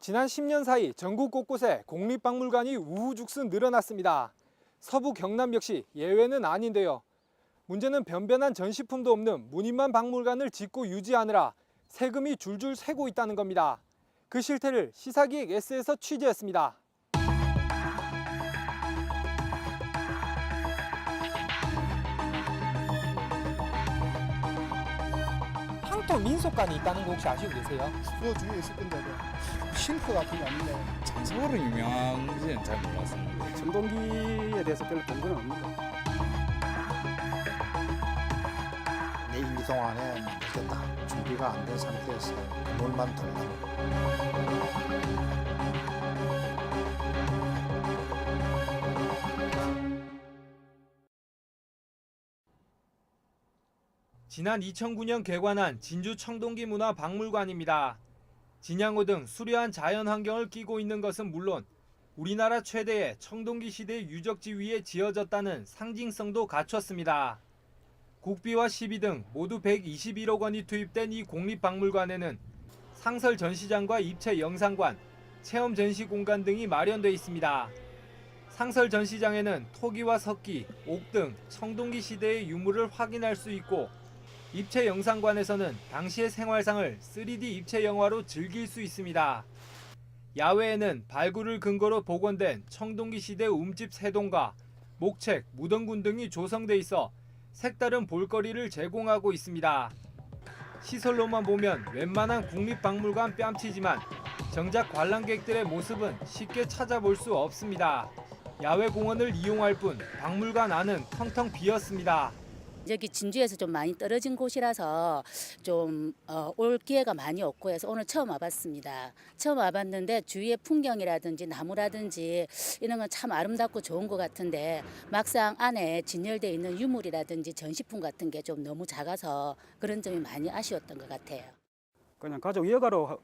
지난 10년 사이 전국 곳곳에 공립박물관이 우후죽순 늘어났습니다. 서부 경남 역시 예외는 아닌데요. 문제는 변변한 전시품도 없는 무늬만 박물관을 짓고 유지하느라 세금이 줄줄 새고 있다는 겁니다. 그 실태를 시사기획 S에서 취재했습니다. 향토 민속관이 있다는 거 혹시 아시고 계세요? 그 주위에 있을 건데 싱크 같은 게 아닌데. 장소로 유명한지는 잘 몰랐습니다. 청동기에 대해서 별로 본 건 없는데. 내 임기 동안에 이렇게 딱 준비가 안 된 상태에서 물만 들라고. 지난 2009년 개관한 진주 청동기 문화박물관입니다. 진양호 등 수려한 자연환경을 끼고 있는 것은 물론 우리나라 최대의 청동기 시대 유적지 위에 지어졌다는 상징성도 갖췄습니다. 국비와 시비 등 모두 121억 원이 투입된 이 공립박물관에는 상설 전시장과 입체 영상관, 체험 전시 공간 등이 마련돼 있습니다. 상설 전시장에는 토기와 석기, 옥 등 청동기 시대의 유물을 확인할 수 있고 입체 영상관에서는 당시의 생활상을 3D 입체 영화로 즐길 수 있습니다. 야외에는 발굴을 근거로 복원된 청동기 시대 움집 세동과 목책, 무덤군 등이 조성돼 있어 색다른 볼거리를 제공하고 있습니다. 시설로만 보면 웬만한 국립박물관 뺨치지만 정작 관람객들의 모습은 쉽게 찾아볼 수 없습니다. 야외 공원을 이용할 뿐 박물관 안은 텅텅 비었습니다. 여기 진주에서 좀 많이 떨어진 곳이라서 좀 올 기회가 많이 없고 해서 오늘 처음 와봤습니다. 처음 와봤는데 주위의 풍경이라든지 나무라든지 이런 건 참 아름답고 좋은 것 같은데 막상 안에 진열되어 있는 유물이라든지 전시품 같은 게 좀 너무 작아서 그런 점이 많이 아쉬웠던 것 같아요. 그냥 가족 여가로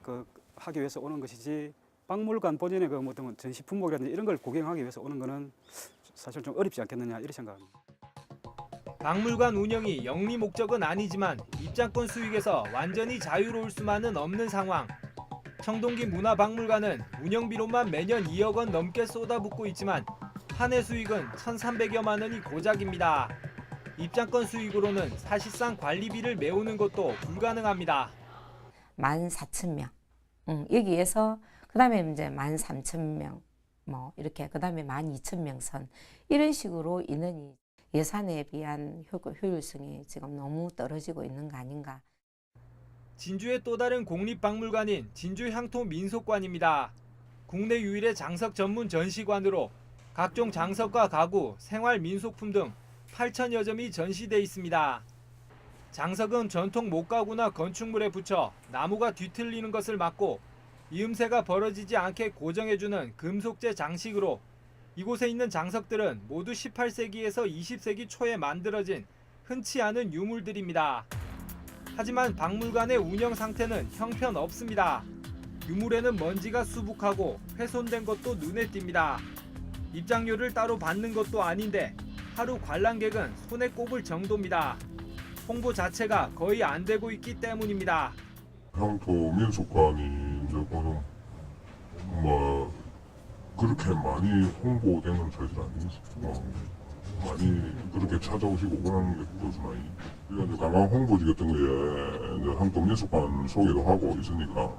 하기 위해서 오는 것이지 박물관 본연의 그 어떤 전시 품목이라든지 이런 걸 구경하기 위해서 오는 거는 사실 좀 어렵지 않겠느냐 이렇게 생각합니다. 박물관 운영이 영리 목적은 아니지만 입장권 수익에서 완전히 자유로울 수만은 없는 상황. 청동기 문화박물관은 운영비로만 매년 2억 원 넘게 쏟아붓고 있지만 한 해 수익은 1,300여만 원이 고작입니다. 입장권 수익으로는 사실상 관리비를 메우는 것도 불가능합니다. 14,000명. 여기에서 그다음에 이제 13,000명 뭐 이렇게 그다음에 12,000명 선 이런 식으로 인원이 예산에 비한 효율성이 지금 너무 떨어지고 있는 거 아닌가. 진주의 또 다른 공립박물관인 진주향토민속관입니다. 국내 유일의 장석 전문 전시관으로 각종 장석과 가구, 생활 민속품 등 8,000여 점이 전시돼 있습니다. 장석은 전통 목가구나 건축물에 붙여 나무가 뒤틀리는 것을 막고 이음새가 벌어지지 않게 고정해주는 금속재 장식으로 이곳에 있는 장석들은 모두 18세기에서 20세기 초에 만들어진 흔치 않은 유물들입니다. 하지만 박물관의 운영 상태는 형편없습니다. 유물에는 먼지가 수북하고 훼손된 것도 눈에 띕니다. 입장료를 따로 받는 것도 아닌데 하루 관람객은 손에 꼽을 정도입니다. 홍보 자체가 거의 안 되고 있기 때문입니다. 향토 민속관이 이제 뭐 그렇게 많이 홍보되는 사실 아니겠습니까? 많이 그렇게 찾아오시고 그러는 게 그렇구나. 우리가 이제 관광 홍보지 같은 거에 이제 향토 민속관 소개도 하고 있으니까.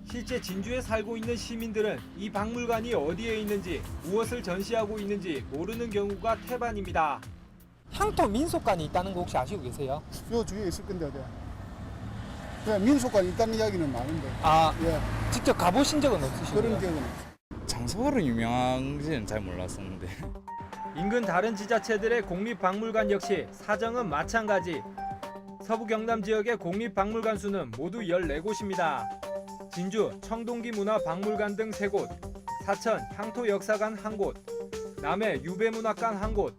실제 진주에 살고 있는 시민들은 이 박물관이 어디에 있는지 무엇을 전시하고 있는지 모르는 경우가 태반입니다. 향토 민속관이 있다는 거 혹시 아시고 계세요? 요 주위에 있을 건데 어디. 그냥 민속관이 있다는 이야기는 많은데. 예. 직접 가보신 적은 없으시고요? 그런 기억은 없어요. 장소로 유명한지는 잘 몰랐었는데. 인근 다른 지자체들의 공립박물관 역시 사정은 마찬가지. 서부 경남 지역의 공립박물관 수는 모두 14곳입니다. 진주 청동기 문화박물관 등 3곳, 사천 향토역사관 1곳, 남해 유배문학관 1곳,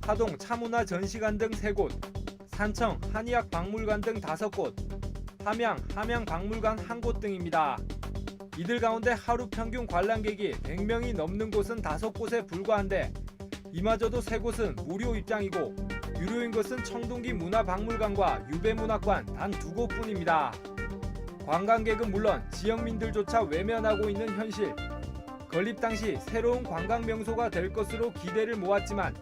하동 차문화전시관 등 3곳, 산청 한의학박물관 등 5곳, 함양 함양박물관 1곳 등입니다. 이들 가운데 하루 평균 관람객이 100명이 넘는 곳은 5곳에 불과한데 이마저도 3곳은 무료 입장이고 유료인 것은 청동기 문화박물관과 유배문학관 단 2곳뿐입니다. 관광객은 물론 지역민들조차 외면하고 있는 현실. 건립 당시 새로운 관광 명소가 될 것으로 기대를 모았지만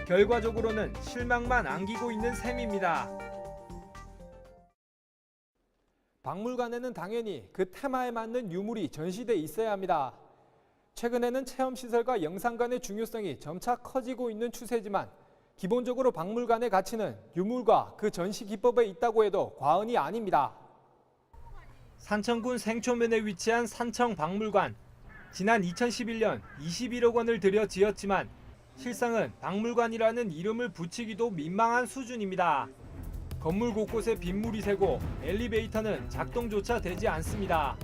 결과적으로는 실망만 안기고 있는 셈입니다. 박물관에는 당연히 그 테마에 맞는 유물이 전시돼 있어야 합니다. 최근에는 체험시설과 영상관의 중요성이 점차 커지고 있는 추세지만 기본적으로 박물관의 가치는 유물과 그 전시 기법에 있다고 해도 과언이 아닙니다. 산청군 생초면에 위치한 산청박물관. 지난 2011년 21억 원을 들여 지었지만 실상은 박물관이라는 이름을 붙이기도 민망한 수준입니다. 건물 곳곳에 빗물이 새고 엘리베이터는 작동조차 되지 않습니다.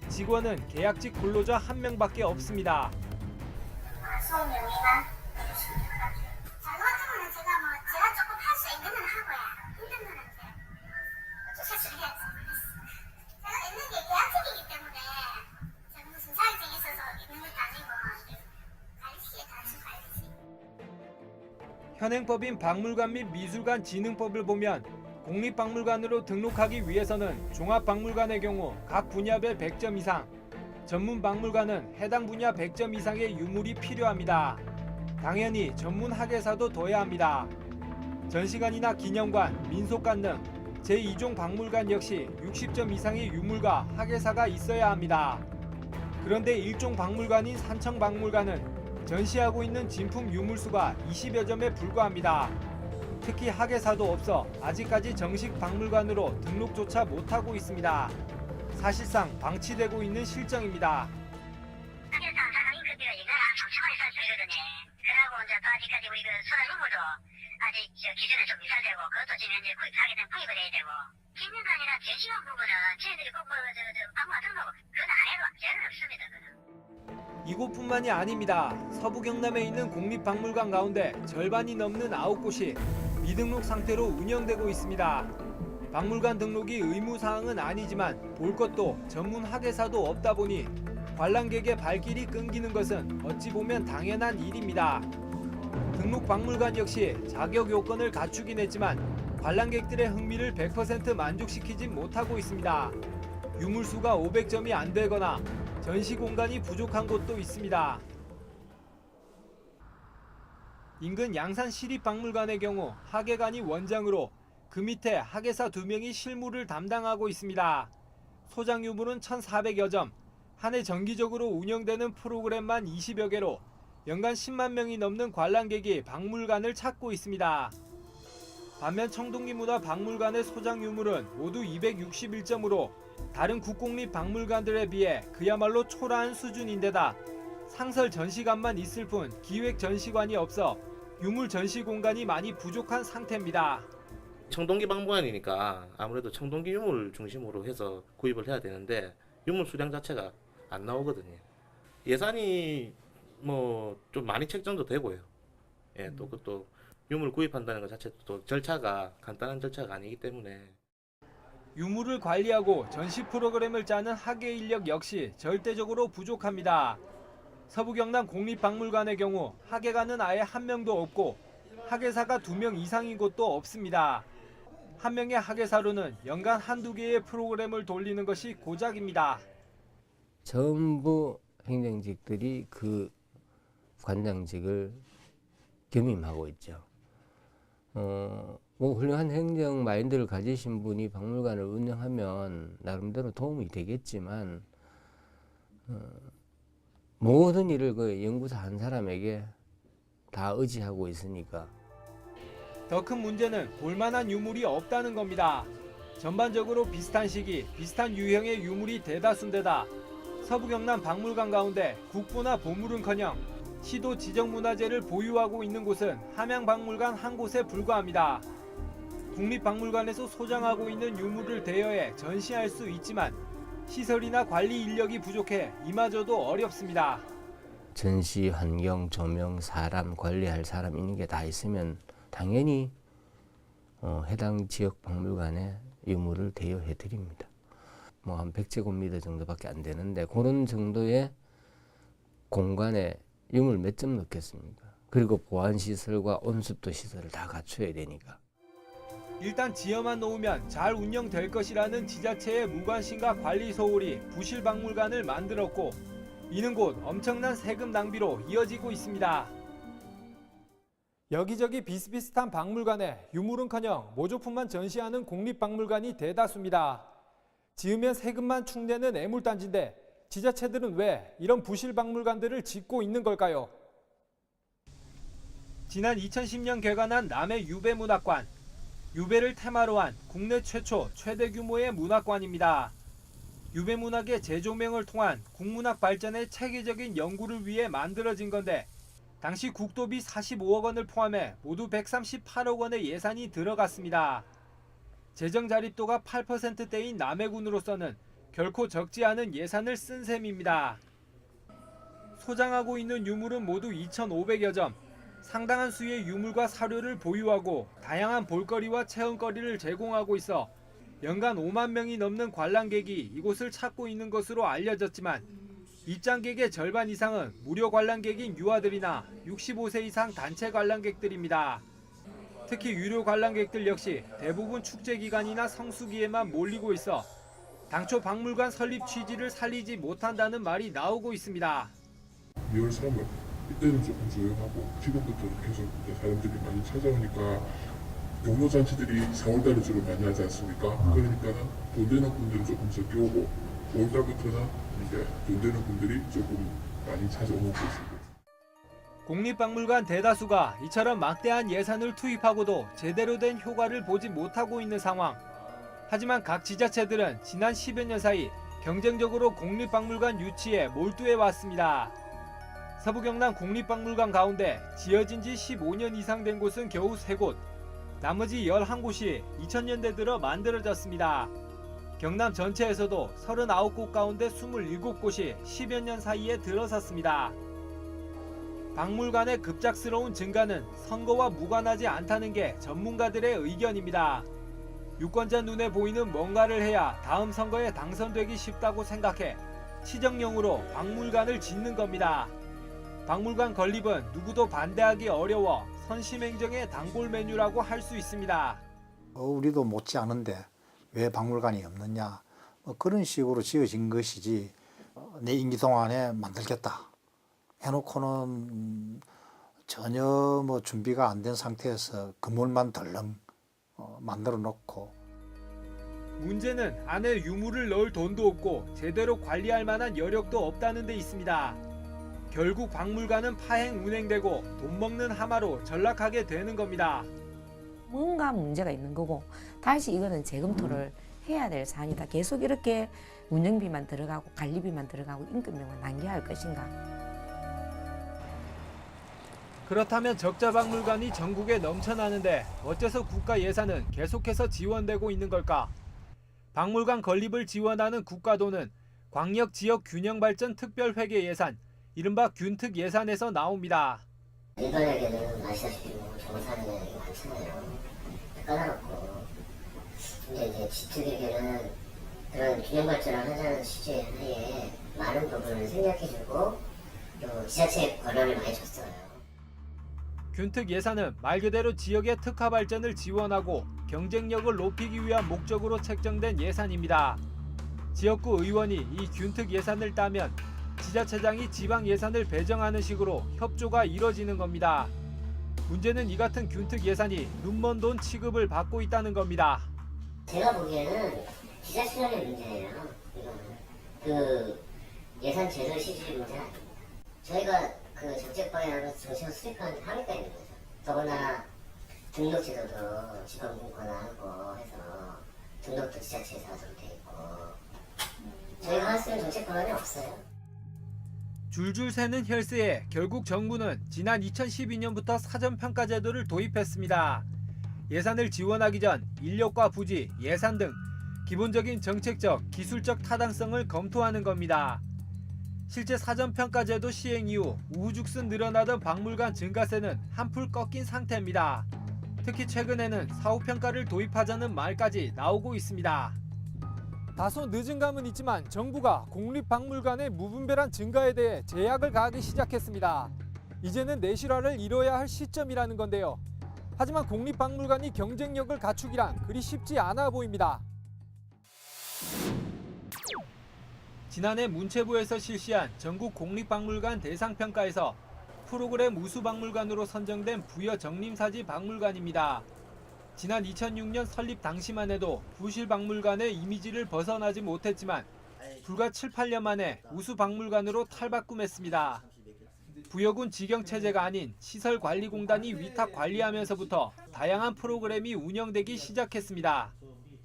직원은 계약직 근로자 1명밖에 없습니다. 잘못하면 제가 조금 할 수 있는 건 하고요. 힘든 거는 이제 어쩔 수 해야지. 제가 있는 게 계약직이기 때문에 제가 무슨 자격증이 있어서 있는 것도 아니고 관리직에 단순 관리직. 현행법인 박물관 및 미술관 진흥법을 보면 공립박물관으로 등록하기 위해서는 종합박물관의 경우 각 분야별 100점 이상, 전문박물관은 해당 분야 100점 이상의 유물이 필요합니다. 당연히 전문 학예사도 둬야 합니다. 전시관이나 기념관, 민속관 등 제2종 박물관 역시 60점 이상의 유물과 학예사가 있어야 합니다. 그런데 1종 박물관인 산청박물관은 전시하고 있는 진품 유물수가 20여 점에 불과합니다. 특히 학예사도 없어 아직까지 정식 박물관으로 등록조차 못하고 있습니다. 사실상 방치되고 있는 실정입니다. 학예사 사장님 그때가 인간을 한 3천만에 살 때거든요. 그러고 이제 또 아직까지 우리 그 소라 유물도 아직 기준에 좀 미달되고 그것도 지금 이제 구입하게 되면 구입을 해야 되고 기능가 아니라 제시한 부분은 쟤네들이 꼭 박물관 등록 그건 안 해도 죄는 없습니다. 그건. 이곳뿐만이 아닙니다. 서부 경남에 있는 공립박물관 가운데 절반이 넘는 9곳이 미등록 상태로 운영되고 있습니다. 박물관 등록이 의무사항은 아니지만 볼 것도 전문 학예사도 없다 보니 관람객의 발길이 끊기는 것은 어찌 보면 당연한 일입니다. 등록 박물관 역시 자격 요건을 갖추긴 했지만 관람객들의 흥미를 100% 만족시키진 못하고 있습니다. 유물수가 500점이 안 되거나 전시 공간이 부족한 곳도 있습니다. 인근 양산 시립박물관의 경우 학예관이 원장으로 그 밑에 학예사 2명이 실무를 담당하고 있습니다. 소장 유물은 1,400여 점, 한 해 정기적으로 운영되는 프로그램만 20여 개로 연간 10만 명이 넘는 관람객이 박물관을 찾고 있습니다. 반면 청동기 문화박물관의 소장 유물은 모두 261점으로 다른 국공립 박물관들에 비해 그야말로 초라한 수준인데다 상설 전시관만 있을 뿐 기획 전시관이 없어 유물 전시 공간이 많이 부족한 상태입니다. 청동기 박물관이니까 아무래도 청동기 유물 중심으로 해서 구입을 해야 되는데 유물 수량 자체가 안 나오거든요. 예산이 뭐 좀 많이 책정도 되고요. 예, 또 그것도 유물 구입한다는 것 자체도 또 절차가 간단한 절차가 아니기 때문에 유물을 관리하고 전시 프로그램을 짜는 학예 인력 역시 절대적으로 부족합니다. 서부 경남 공립박물관의 경우 학예관은 아예 1명도 없고 학예사가 2명 이상인 곳도 없습니다. 한 명의 학예사로는 연간 1~2개의 프로그램을 돌리는 것이 고작입니다. 전부 행정직들이 그 관장직을 겸임하고 있죠. 뭐 훌륭한 행정 마인드를 가지신 분이 박물관을 운영하면 나름대로 도움이 되겠지만 모든 일을 그 연구사 한 사람에게 다 의지하고 있으니까. 더 큰 문제는 볼만한 유물이 없다는 겁니다. 전반적으로 비슷한 시기, 비슷한 유형의 유물이 대다수인데다 서부 경남 박물관 가운데 국보나 보물은커녕 시도 지정문화재를 보유하고 있는 곳은 함양박물관 한 곳에 불과합니다. 국립박물관에서 소장하고 있는 유물을 대여해 전시할 수 있지만 시설이나 관리 인력이 부족해 이마저도 어렵습니다. 전시 환경, 조명, 사람, 관리할 사람 있는 게 다 있으면 당연히 해당 지역 박물관에 유물을 대여해 드립니다. 뭐 한 100제곱미터 정도밖에 안 되는데 그런 정도의 공간에 유물 몇 점 넣겠습니까? 그리고 보안시설과 온습도 시설을 다 갖춰야 되니까. 일단 지어만 놓으면 잘 운영될 것이라는 지자체의 무관심과 관리 소홀이 부실 박물관을 만들었고 이는 곧 엄청난 세금 낭비로 이어지고 있습니다. 여기저기 비슷비슷한 박물관에 유물은커녕 모조품만 전시하는 국립박물관이 대다수입니다. 지으면 세금만 축내는 애물단지인데 지자체들은 왜 이런 부실 박물관들을 짓고 있는 걸까요? 지난 2010년 개관한 남해 유배문학관. 유배를 테마로 한 국내 최초 최대 규모의 문학관입니다. 유배문학의 재조명을 통한 국문학 발전의 체계적인 연구를 위해 만들어진 건데 당시 국도비 45억 원을 포함해 모두 138억 원의 예산이 들어갔습니다. 재정 자립도가 8%대인 남해군으로서는 결코 적지 않은 예산을 쓴 셈입니다. 소장하고 있는 유물은 모두 2,500여 점. 상당한 수의 유물과 사료를 보유하고 다양한 볼거리와 체험거리를 제공하고 있어 연간 5만 명이 넘는 관람객이 이곳을 찾고 있는 것으로 알려졌지만 입장객의 절반 이상은 무료 관람객인 유아들이나 65세 이상 단체 관람객들입니다. 특히 유료 관람객들 역시 대부분 축제기간이나 성수기에만 몰리고 있어 당초 박물관 설립 취지를 살리지 못한다는 말이 나오고 있습니다. 2월 3월 이때는 조금 조용하고 지금부터는 계속 사람들이 많이 찾아오니까 경로잔치들이 4월달에 주로 많이 하지 않습니까? 그러니까는 돈 되는 분들은 조금 적게 오고 5월달부터는 이제 돈 되는 분들이 조금 많이 찾아오는 것이고. 국립박물관 대다수가 이처럼 막대한 예산을 투입하고도 제대로 된 효과를 보지 못하고 있는 상황. 하지만 각 지자체들은 지난 10여 년 사이 경쟁적으로 국립박물관 유치에 몰두해 왔습니다. 서부 경남 국립박물관 가운데 지어진 지 15년 이상 된 곳은 겨우 3곳, 나머지 11곳이 2000년대 들어 만들어졌습니다. 경남 전체에서도 39곳 가운데 27곳이 10여 년 사이에 들어섰습니다. 박물관의 급작스러운 증가는 선거와 무관하지 않다는 게 전문가들의 의견입니다. 유권자 눈에 보이는 뭔가를 해야 다음 선거에 당선되기 쉽다고 생각해 시정령으로 박물관을 짓는 겁니다. 박물관 건립은 누구도 반대하기 어려워 선심행정의 단골 메뉴라고 할 수 있습니다. 우리도 못지 않은데 왜 박물관이 없느냐 그런 식으로 지어진 것이지 내 임기 동안에 만들겠다 해놓고는 전혀 뭐 준비가 안 된 상태에서 건물만 덜렁 만들어 놓고. 문제는 안에 유물을 넣을 돈도 없고 제대로 관리할 만한 여력도 없다는 데 있습니다. 결국 박물관은 파행 운행되고 돈 먹는 하마로 전락하게 되는 겁니다. 뭔가 문제가 있는 거고 다시 이거는 재검토를 해야 될 사안이다. 계속 이렇게 운영비만 들어가고 관리비만 들어가고 임금명을 낭비할 것인가. 그렇다면 적자 박물관이 전국에 넘쳐나는데 어째서 국가 예산은 계속해서 지원되고 있는 걸까? 박물관 건립을 지원하는 국가도는 광역지역균형발전 특별회계 예산, 이른바 균특 예산에서 나옵니다. 일반에게는 아시다시피 정산이 많잖아요. 까다롭고. 근데 이제 지특에게는 그런 균형발전을 하자는 취지의 하에 많은 부분을 생략해주고 또 지자체에 권한을 많이 줬어요. 균특 예산은 말 그대로 지역의 특화 발전을 지원하고 경쟁력을 높이기 위한 목적으로 책정된 예산입니다. 지역구 의원이 이 균특 예산을 따면 지자체장이 지방 예산을 배정하는 식으로 협조가 이뤄지는 겁니다. 문제는 이 같은 균특 예산이 눈먼 돈 취급을 받고 있다는 겁니다. 제가 보기에는 지자체장의 문제예요. 이거는 그 예산 제도 시질 문제 아닙니다. 저희가 그 정책 방향으로 정책을 수립하는데 한계가 있는 거죠. 더구나 등록 제도도 지방분 권한하고 해서 등록도 지자체에서 하도록 돼 있고 저희가 할 수 있는 정책 방안이 없어요. 줄줄 새는 혈세에 결국 정부는 지난 2012년부터 사전평가 제도를 도입했습니다. 예산을 지원하기 전 인력과 부지, 예산 등 기본적인 정책적, 기술적 타당성을 검토하는 겁니다. 실제 사전평가 제도 시행 이후 우후죽순 늘어나던 박물관 증가세는 한풀 꺾인 상태입니다. 특히 최근에는 사후평가를 도입하자는 말까지 나오고 있습니다. 다소 늦은 감은 있지만 정부가 국립박물관의 무분별한 증가에 대해 제약을 가하기 시작했습니다. 이제는 내실화를 이뤄야 할 시점이라는 건데요. 하지만 국립박물관이 경쟁력을 갖추기란 그리 쉽지 않아 보입니다. 지난해 문체부에서 실시한 전국 국립박물관 대상평가에서 프로그램 우수박물관으로 선정된 부여정림사지 박물관입니다. 지난 2006년 설립 당시만 해도 부실박물관의 이미지를 벗어나지 못했지만 불과 7, 8년 만에 우수박물관으로 탈바꿈했습니다. 부여군 직영체제가 아닌 시설관리공단이 위탁 관리하면서부터 다양한 프로그램이 운영되기 시작했습니다.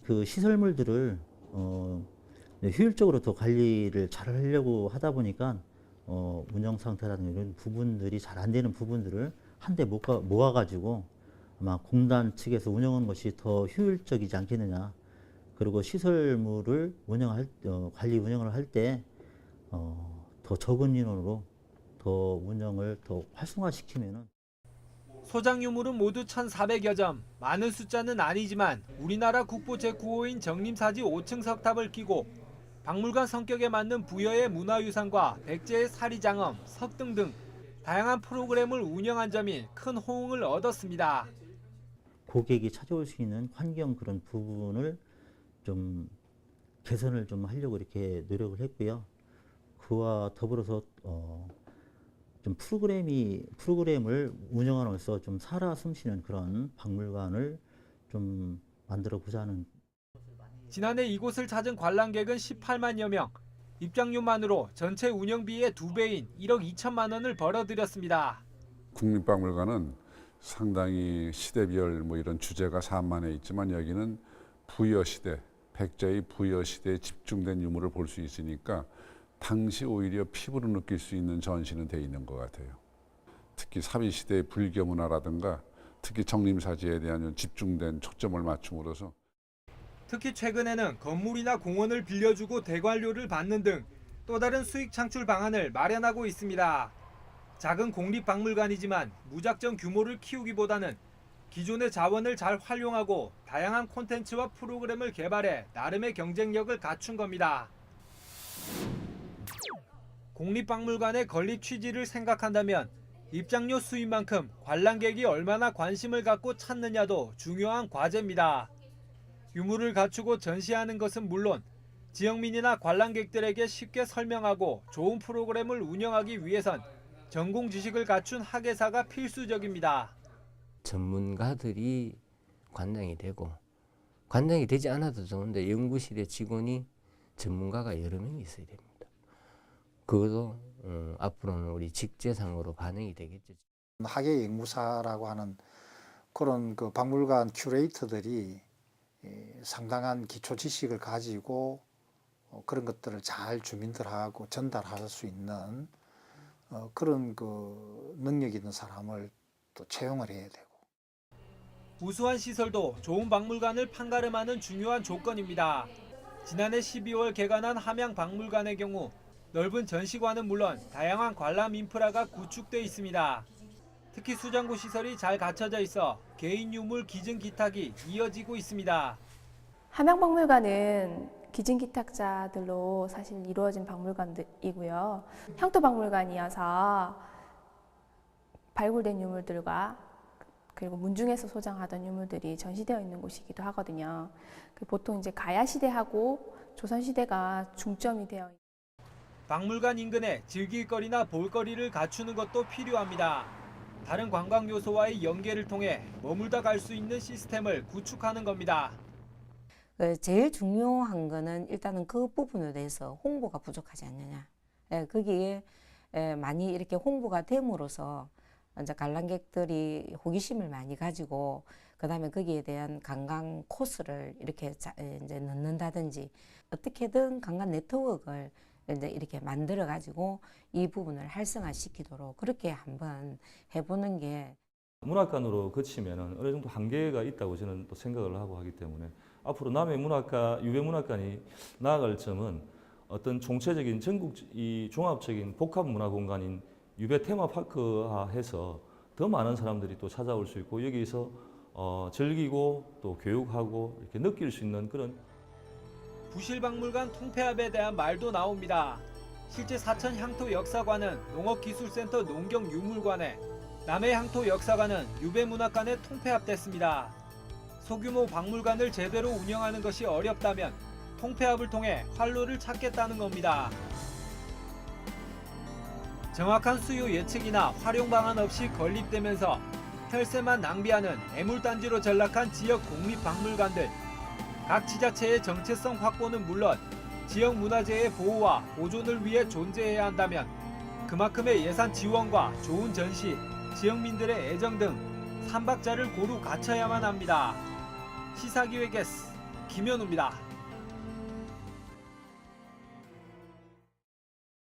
그 시설물들을 효율적으로 더 관리를 잘 하려고 하다 보니까 운영 상태라든가 이런 부분들이 잘 안 되는 부분들을 한데 모아가지고 아마 공단 측에서 운영하는 것이 더 효율적이지 않겠느냐. 그리고 시설물을 관리 운영을 할 때 더 적은 인원으로 더 운영을 더 활성화시키면은. 소장 유물은 모두 1,400여 점. 많은 숫자는 아니지만 우리나라 국보 제9호인 정림사지 5층 석탑을 끼고 박물관 성격에 맞는 부여의 문화유산과 백제의 사리장엄, 석등 등 다양한 프로그램을 운영한 점이 큰 호응을 얻었습니다. 고객이 찾아올 수 있는 환경 그런 부분을 좀 개선을 좀 하려고 이렇게 노력을 했고요. 그와 더불어서 좀 프로그램을 운영함으로써 좀 살아 숨쉬는 그런 박물관을 좀 만들어 보자는. 지난해 이곳을 찾은 관람객은 18만여 명. 입장료만으로 전체 운영비의 2배인 1억 2천만 원을 벌어들였습니다. 국립박물관은 상당히 시대별 이런 주제가 산만해 있지만 여기는 부여시대, 백제의 부여시대에 집중된 유물을 볼 수 있으니까 당시 오히려 피부로 느낄 수 있는 전시는 돼 있는 것 같아요. 특히 사비시대의 불교 문화라든가 특히 정림사지에 대한 집중된 초점을 맞춤으로써 특히 최근에는 건물이나 공원을 빌려주고 대관료를 받는 등 또 다른 수익 창출 방안을 마련하고 있습니다. 작은 공립박물관이지만 무작정 규모를 키우기보다는 기존의 자원을 잘 활용하고 다양한 콘텐츠와 프로그램을 개발해 나름의 경쟁력을 갖춘 겁니다. 공립박물관의 건립 취지를 생각한다면 입장료 수입만큼 관람객이 얼마나 관심을 갖고 찾느냐도 중요한 과제입니다. 유물을 갖추고 전시하는 것은 물론 지역민이나 관람객들에게 쉽게 설명하고 좋은 프로그램을 운영하기 위해선 전공 지식을 갖춘 학예사가 필수적입니다. 전문가들이 관장이 되고 관장이 되지 않아도 좋은데 연구실에 직원이 전문가가 여러 명이 있어야 됩니다. 그것도 앞으로는 우리 직제상으로 반영이 되겠죠. 학예 연구사라고 하는 그런 그 박물관 큐레이터들이 상당한 기초 지식을 가지고 그런 것들을 잘 주민들하고 전달할 수 있는 그런 그 능력 있는 사람을 또 채용을 해야 되고. 우수한 시설도 좋은 박물관을 판가름하는 중요한 조건입니다. 지난해 12월 개관한 함양박물관의 경우 넓은 전시관은 물론 다양한 관람 인프라가 구축돼 있습니다. 특히 수장고 시설이 잘 갖춰져 있어 개인 유물 기증 기탁이 이어지고 있습니다. 함양박물관은 기증 기탁자들로 사실 이루어진 박물관이고요. 향토박물관이어서 발굴된 유물들과 그리고 문중에서 소장하던 유물들이 전시되어 있는 곳이기도 하거든요. 보통 이제 가야 시대하고 조선 시대가 중점이 되어 있는. 박물관 인근에 즐길거리나 볼거리를 갖추는 것도 필요합니다. 다른 관광 요소와의 연계를 통해 머물다 갈 수 있는 시스템을 구축하는 겁니다. 제일 중요한 거는 일단은 그 부분에 대해서 홍보가 부족하지 않느냐. 거기에 많이 이렇게 홍보가 됨으로써 이제 관람객들이 호기심을 많이 가지고 그다음에 거기에 대한 관광 코스를 이렇게 이제 넣는다든지 어떻게든 관광 네트워크를 이제 이렇게 만들어 가지고 이 부분을 활성화시키도록 그렇게 한번 해보는 게. 문학관으로 그치면은 어느 정도 한계가 있다고 저는 또 생각을 하고 하기 때문에 앞으로 남해 문학관, 유배 문학관이 나아갈 점은 어떤 총체적인 전국 이 종합적인 복합 문화 공간인 유배 테마파크화해서 더 많은 사람들이 또 찾아올 수 있고 여기서 즐기고 또 교육하고 이렇게 느낄 수 있는 그런. 부실박물관 통폐합에 대한 말도 나옵니다. 실제 사천 향토 역사관은 농업기술센터 농경유물관에 남해향토 역사관은 유배문학관에 통폐합됐습니다. 소규모 박물관을 제대로 운영하는 것이 어렵다면 통폐합을 통해 활로를 찾겠다는 겁니다. 정확한 수요 예측이나 활용 방안 없이 건립되면서 혈세만 낭비하는 애물단지로 전락한 지역 국립박물관들. 각 지자체의 정체성 확보는 물론 지역 문화재의 보호와 보존을 위해 존재해야 한다면 그만큼의 예산 지원과 좋은 전시, 지역민들의 애정 등 삼박자를 고루 갖춰야만 합니다. 시사기획에서 김현우입니다.